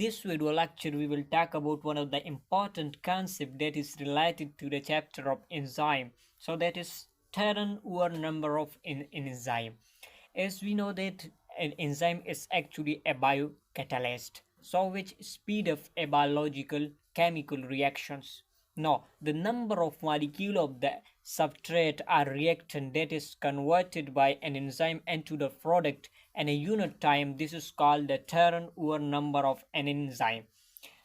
this video lecture we will talk about one of the important concepts that is related to the chapter of enzyme. So that is turnover number of enzyme. As we know that an enzyme is actually a biocatalyst, so which speed up a biological chemical reactions. Now, the number of molecule of the substrate or reactant that is converted by an enzyme into the product and a unit time, this is called the turnover number of an enzyme.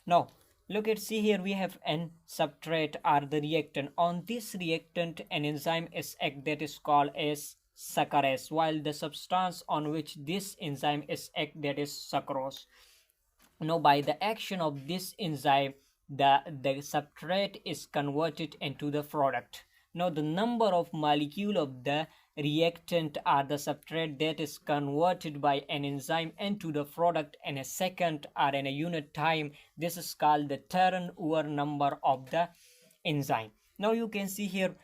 Now, look at, see here we have an substrate or the reactant. On this reactant, an enzyme is act that is called as saccharase, while the substance on which this enzyme is act that is sucrose. Now, by the action of this enzyme, the substrate is converted into the product. Now, the number of molecule of the reactant or the substrate that is converted by an enzyme into the product in a second or in a unit time, this is called the turnover number of the enzyme. Now, you can see here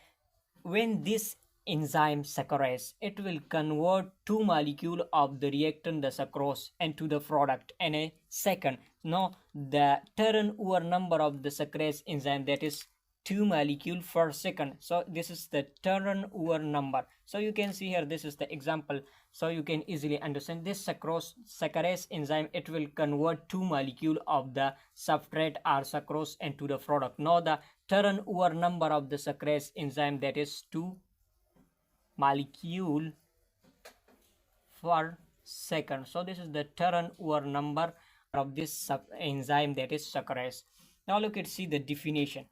when this enzyme saccharase, it will convert two molecule of the reactant, the sucrose, into the product in a second. Now the turnover number of the saccharase enzyme, that is 2 molecule per second. So this is the turnover number. So you can see here, this is the example, so you can easily understand this saccharase enzyme, it will convert 2 molecule of the substrate or sucrose into the product. Now the turnover number of the saccharase enzyme, that is 2 molecule per second. So this is the turnover number of this enzyme, that is saccharase. Now look at, see the definition.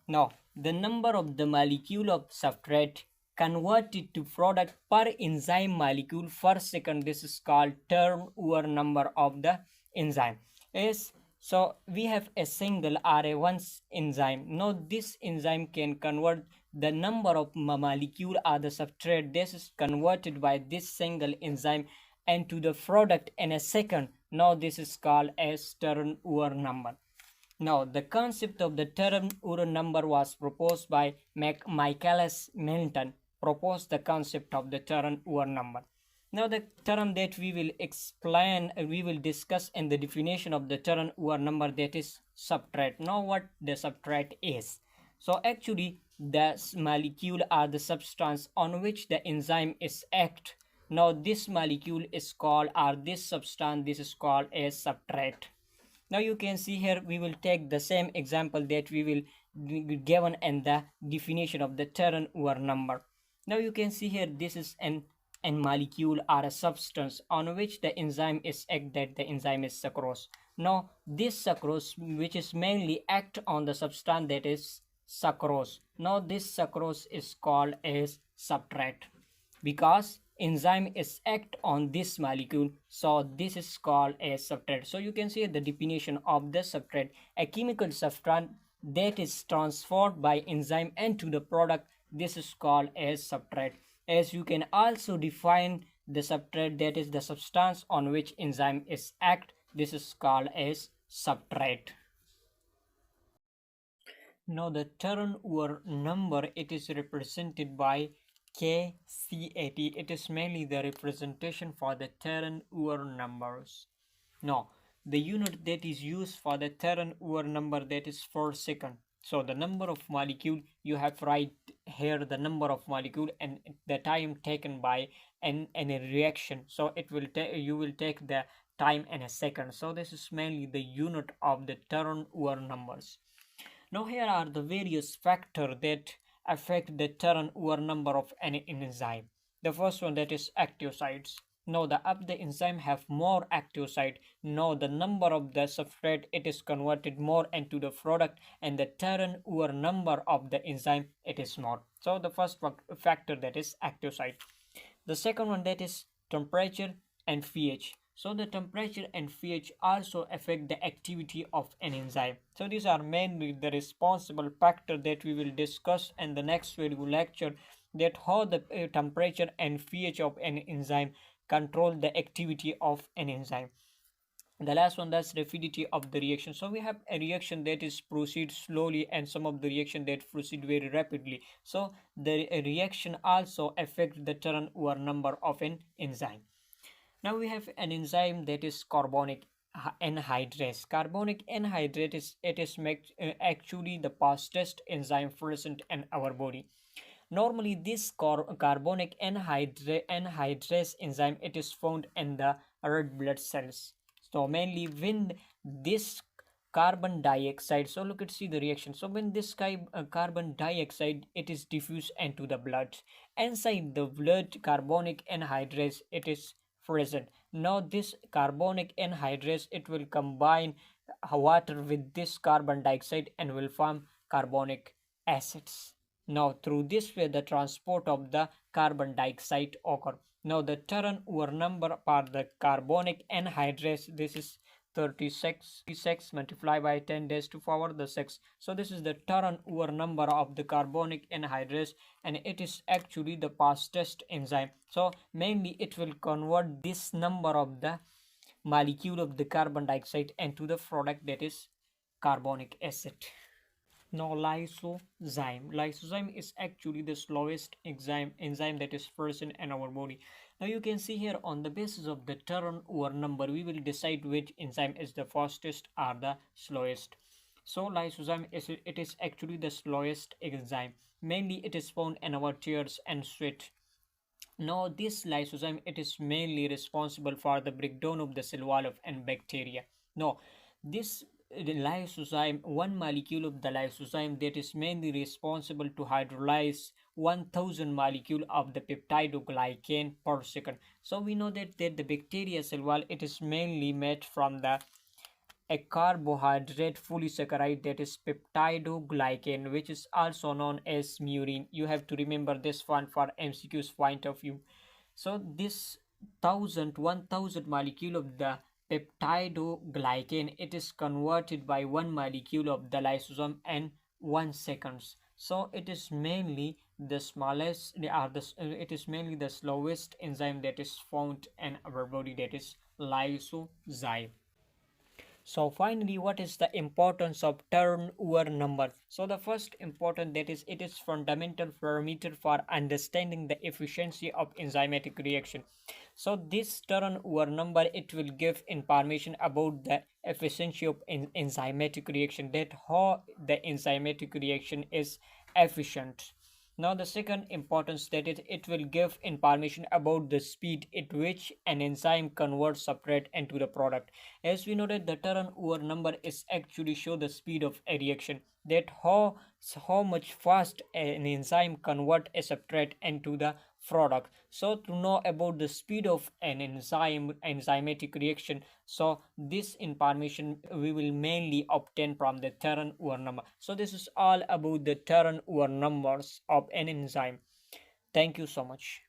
Now the number of the molecule of substrate converted to product per enzyme molecule per second, this is called turnover number of the enzyme. Is so we have a single or a one enzyme. Now this enzyme can convert the number of molecule or the substrate this is converted by this single enzyme into the product in a second. Now this is called as turnover number. Now the concept of the turnover number was proposed by Michaelis Menten. Proposed the concept of the turnover number. Now the term that we will explain, we will discuss in the definition of the turnover number, that is substrate. Now what the substrate is. So actually the molecule or the substance on which the enzyme is act. Now this molecule is called, or this substance, this is called as substrate. Now you can see here we will take the same example that we will given in the definition of the turnover number. Now you can see here this is an molecule or a substance on which the enzyme is act, that the enzyme is sucrose. Now this sucrose, which is mainly act on the substance, that is sucrose. Now this sucrose is called as substrate because enzyme is act on this molecule, so this is called as substrate. So you can see the definition of the substrate: a chemical substance that is transferred by enzyme into the product, this is called as substrate. As you can also define the substrate, that is the substance on which enzyme is act, this is called as substrate. Now the turnover number, it is represented by KCAT. It is mainly the representation for the turnover numbers. Now the unit that is used for the turnover number, that is per second. So the number of molecule, you have write here the number of molecule and the time taken by a reaction. So it will you will take the time in a second. So this is mainly the unit of the turnover numbers. Now here are the various factors that affect the turnover number of an enzyme. The first one, that is active sites. Now the enzyme have more active site. Now the number of the substrate, it is converted more into the product, and the turnover number of the enzyme, it is more. So the first factor, that is active site. The second one, that is temperature and pH. So the temperature and pH also affect the activity of an enzyme. So these are mainly the responsible factor that we will discuss in the next video lecture, that how the temperature and pH of an enzyme control the activity of an enzyme. The last one, that's rapidity of the reaction. So we have a reaction that is proceed slowly and some of the reaction that proceed very rapidly. So the reaction also affect the turnover number of an enzyme. Now we have an enzyme that is carbonic anhydrase. Carbonic anhydrate is actually the fastest enzyme present in our body. Normally, this carbonic anhydrase enzyme it is found in the red blood cells. So mainly when this carbon dioxide, so look at see the reaction. So when this carbon dioxide it is diffused into the blood, inside the blood carbonic anhydrase it is present. Now this carbonic anhydrase it will combine water with this carbon dioxide and will form carbonic acids. Now, through this way, the transport of the carbon dioxide occur. Now, the turnover number for the carbonic anhydrase, this is 36 multiplied by 10 raised to power the 6. So, this is the turnover number of the carbonic anhydrase, and it is actually the fastest enzyme. So, mainly it will convert this number of the molecule of the carbon dioxide into the product that is carbonic acid. Now lysozyme is actually the slowest enzyme that is present in our body. Now you can see here on the basis of the turnover number we will decide which enzyme is the fastest or the slowest. So lysozyme is actually the slowest enzyme. Mainly it is found in our tears and sweat. Now this lysozyme it is mainly responsible for the breakdown of the cell wall of and bacteria. Now this lysozyme, one molecule of the lysozyme that is mainly responsible to hydrolyze 1000 molecule of the peptidoglycan per second. So we know that the bacteria cell wall it is mainly made from the a carbohydrate polysaccharide that is peptidoglycan, which is also known as murin. You have to remember this one for MCQ's point of view. So this 1000 molecule of the peptidoglycan it is converted by one molecule of the lysosome in 1 seconds. So it is mainly the smallest it is mainly the slowest enzyme that is found in our body, that is lysozyme. So finally, what is the importance of turnover number? So the first important that is it is fundamental parameter for understanding the efficiency of enzymatic reaction. So this turnover number it will give information about the efficiency of enzymatic reaction, that how the enzymatic reaction is efficient. Now the second importance that it will give information about the speed at which an enzyme converts substrate into the product. As we noted, the turnover number is actually show the speed of a reaction, that how much fast an enzyme convert a substrate into the product. So to know about the speed of an enzymatic reaction, so this information we will mainly obtain from the turnover number. So this is all about the turnover numbers of an enzyme. Thank you so much.